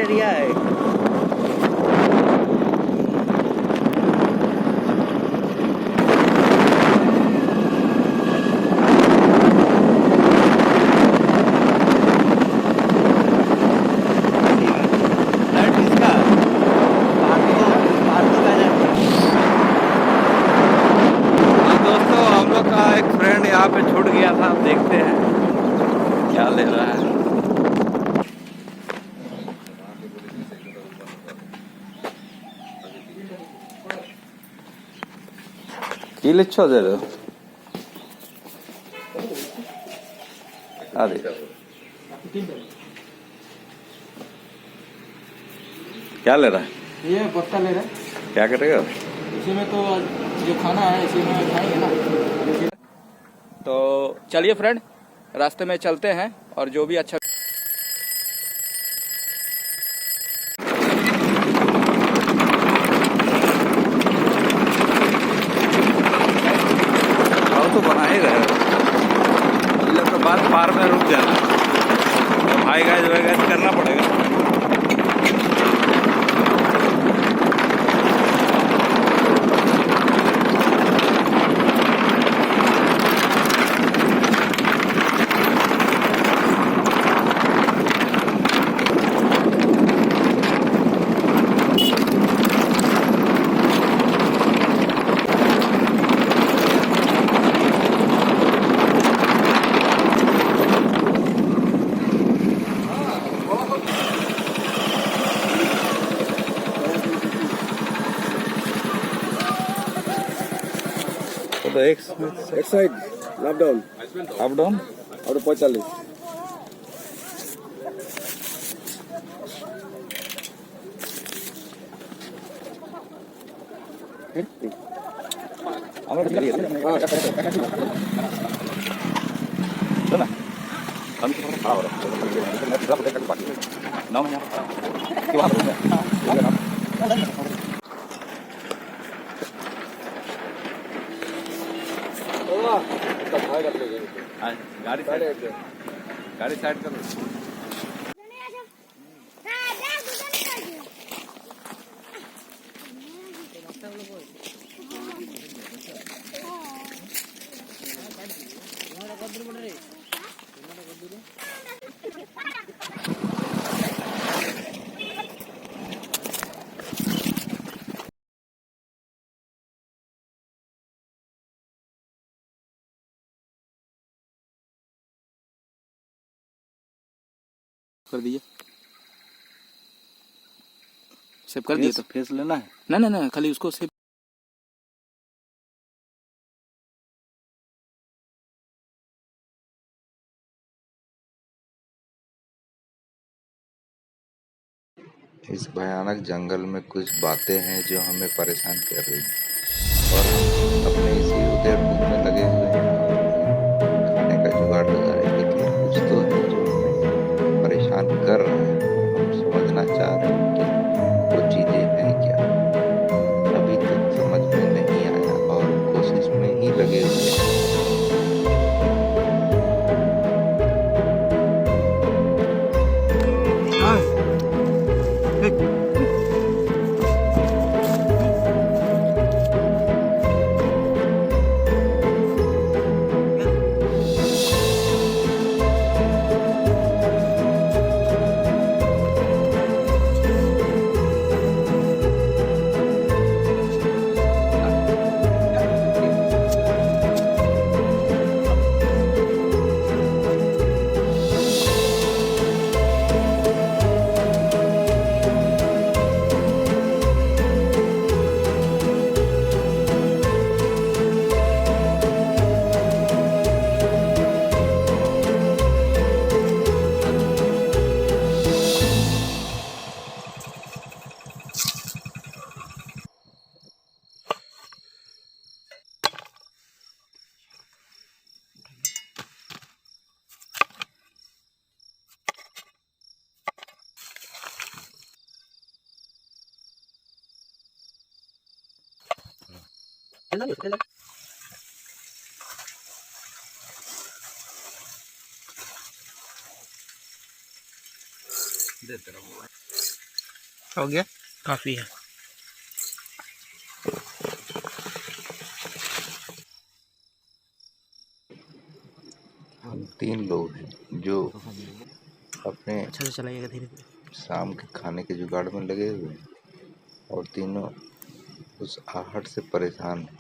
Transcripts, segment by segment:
Area है। यहाँ पे छूट गया था, अब देखते हैं क्या ले रहा है। কি লিখছ যে अरे क्या ले रहा है? ये पत्ता ले रहा है। क्या करेगा इसी में? तो जो खाना है इसी में खाएंगे ना। तो चलिए फ्रेंड, रास्ते में चलते हैं और जो भी अच्छा तो बना ही रहे। तो बाद पार में रुक जाना, भाई गाइस करना पड़ेगा। तो एक साइड अप डाउन और 45। गाड़ी साइड कर लो। कर दीजिए, सेव कर दिए। तो फेस लेना है ना ना ना, खाली उसको सेव। इस भयानक जंगल में कुछ बातें हैं जो हमें परेशान कर रही हैं और हम अपने इसी उधेड़-बुन में लगे हुए हैं। खाने का जुगाड़ लगा रहे हैं, लेकिन कुछ तो है जो हमें परेशान कर रहा है। हम समझना चाह रहे हैं कि वो चीज़ें हैं क्या? अभी तक समझ में नहीं आया और कोशिश में ही लगे हुए हैं। हो गया। काफ़ी है। हम 3 लोग हैं जो अपने अच्छा से चलाइएगा धीरे धीरे। शाम के खाने के जुगाड़ में लगे हुए हैं और तीनों उस आहट से परेशान हैं।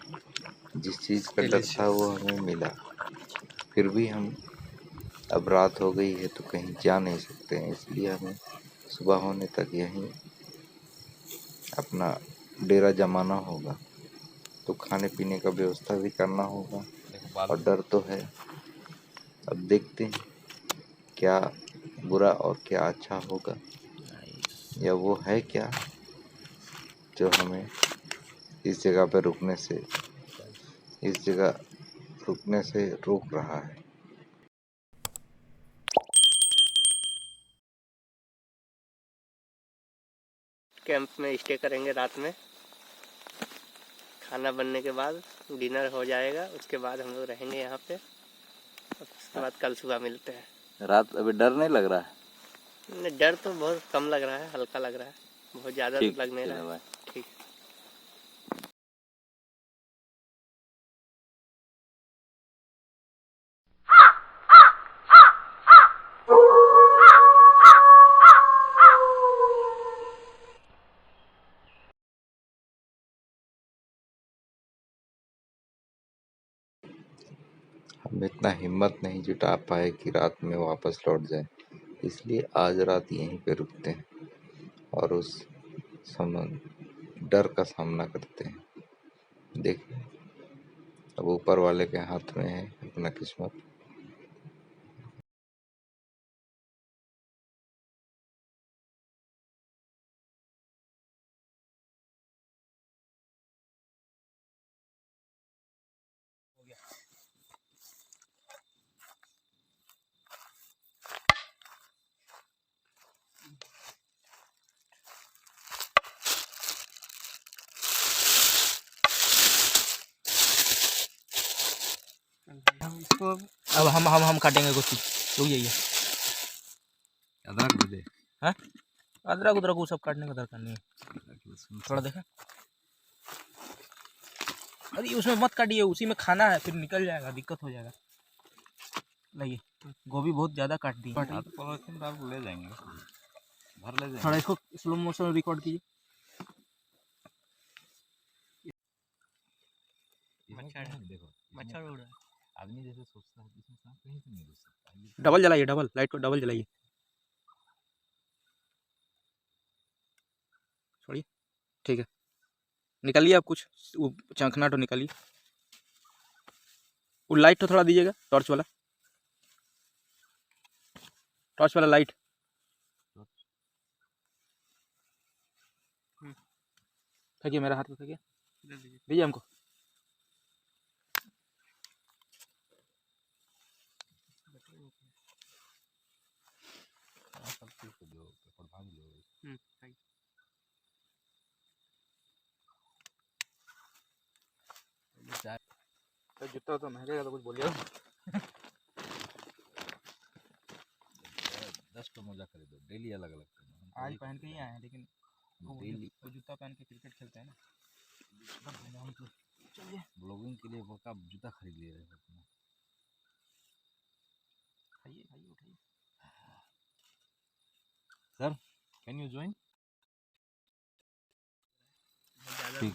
जिस चीज़ का डर था वो हमें मिला, फिर भी हम अब रात हो गई है तो कहीं जा नहीं सकते हैं, इसलिए हमें सुबह होने तक यहीं अपना डेरा जमाना होगा। तो खाने पीने का व्यवस्था भी करना होगा और डर तो है। अब देखते हैं क्या बुरा और क्या अच्छा होगा, या वो है क्या जो हमें इस जगह पर रुकने से रोक रहा है। कैंप में स्टे करेंगे रात में। खाना बनने के बाद डिनर हो जाएगा, उसके बाद हम लोग रहेंगे यहाँ पे। उसके बाद कल सुबह मिलते हैं। रात अभी डर नहीं लग रहा है? नहीं, डर तो बहुत कम लग रहा है, हल्का लग रहा है, बहुत ज़्यादा ठीक, तो लग नहीं चलो रहा है। बाय। ठीक। हम इतना हिम्मत नहीं जुटा पाए कि रात में वापस लौट जाए, इसलिए आज रात यहीं पे रुकते हैं और उस डर का सामना करते हैं। देखिए, अब ऊपर वाले के हाथ में है अपना किस्मत। इसको अब हम काटेंगे कुछ चीज। रुक जाइए। अदरक भी दे। हाँ, अदरक उदरक वो सब काटने का दरकार नहीं है। थोड़ा देखा, अरे उसमें मत काटिए, उसी में खाना है, फिर निकल जाएगा, दिक्कत हो जाएगा। लाइए, गोभी बहुत ज़्यादा काट दी। पॉलिथीन आप ले जाएंगे, घर ले जाएंगे। थोड़ा इसको स्लो मोशन रिकॉर्ड कीजिए। देखो मच्छर उड़ रहा है। आदमी जैसे सोचता है इसमें सांप कहीं से नहीं घुस सकता। डबल जलाइए, डबल लाइट को डबल जलाइए। छोड़िए, ठीक है। निकालिए आप कुछ वो चंखना तो निकालिए। वो लाइट तो थोड़ा दीजिएगा, टॉर्च वाला लाइट। फेंकिए, मेरा हाथ में फेंकिए, दीजिए हमको। जूता तो महंगा तो कुछ बोलिए। 10 तो मोजा खरीदो, डेली अलग अलग। आज पहन के ही आए हैं, लेकिन वो जूता पहन के क्रिकेट खेलते हैं ना। हम तो चलिए, ब्लॉगिंग के लिए वो का जूता खरीद लिए रहे अपना। खाइए खाइए, उठाइए। Sir, can you join? ठीक,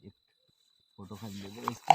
एक फोटो खरीद ले इसका।